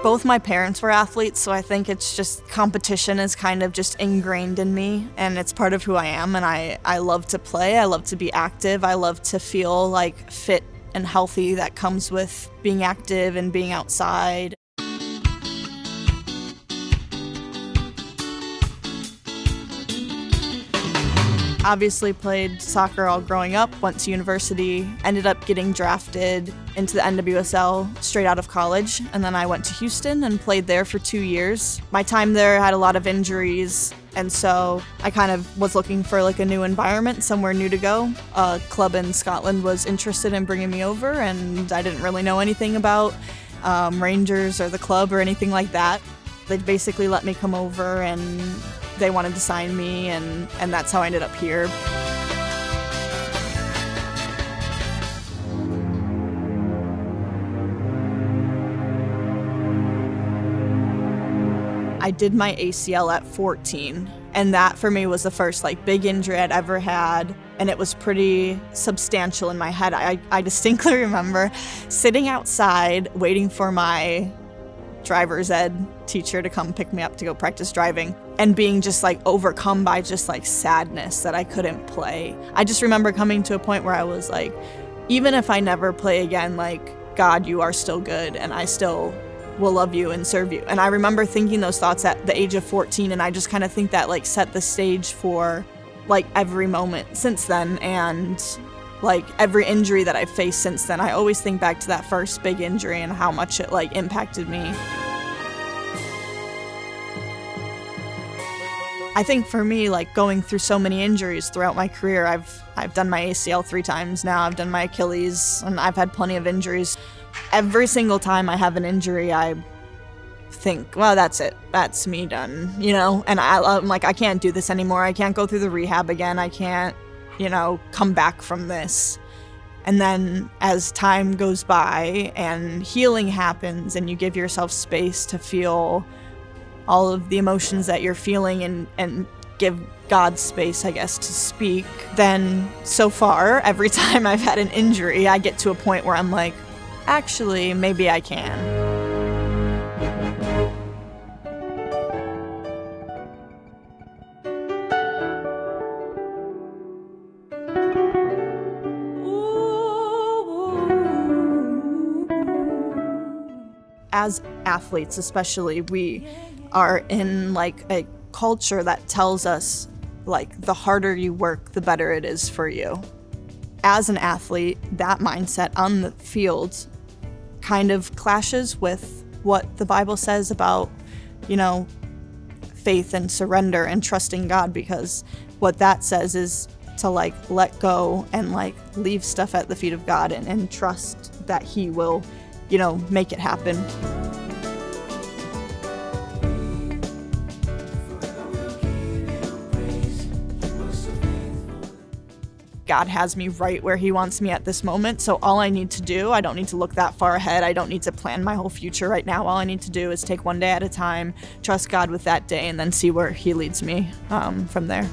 Both my parents were athletes, so I think it's just competition is kind of just ingrained in me, and it's part of who I am, and I love to play, I love to be active, I love to feel like fit and healthy that comes with being active and being outside. Obviously played soccer all growing up, went to university, ended up getting drafted into the NWSL straight out of college, and then I went to Houston and played there for 2 years. My time there had a lot of injuries, and so I kind of was looking for like a new environment, somewhere new to go. A club in Scotland was interested in bringing me over, and I didn't really know anything about Rangers or the club or anything like that. They basically let me come over and they wanted to sign me, and that's how I ended up here. I did my ACL at 14, and that for me was the first like big injury I'd ever had, and it was pretty substantial in my head. I distinctly remember sitting outside waiting for my driver's ed teacher to come pick me up to go practice driving and being just like overcome by just like sadness that I couldn't play. I just remember coming to a point where I was like, even if I never play again, like, God, you are still good and I still will love you and serve you. And I remember thinking those thoughts at the age of 14, and I just kind of think that like set the stage for like every moment since then, and like every injury that I've faced since then. I always think back to that first big injury and how much it like impacted me. I think for me, like going through so many injuries throughout my career, I've done my ACL 3 times now, I've done my Achilles, and I've had plenty of injuries. Every single time I have an injury, I think, well, that's it, that's me done, you know? And I'm like, I can't do this anymore, I can't go through the rehab again, I can't, you know, come back from this. And then as time goes by and healing happens and you give yourself space to feel all of the emotions that you're feeling and give God space, I guess, to speak, then so far, every time I've had an injury, I get to a point where I'm like, actually, maybe I can. As athletes especially, we are in like a culture that tells us like the harder you work, the better it is for you. As an athlete, that mindset on the field kind of clashes with what the Bible says about, you know, faith and surrender and trusting God, because what that says is to like let go and like leave stuff at the feet of God and trust that He will, you know, make it happen. God has me right where He wants me at this moment, so all I need to do, I don't need to look that far ahead, I don't need to plan my whole future right now. All I need to do is take one day at a time, trust God with that day, and then see where He leads me from there.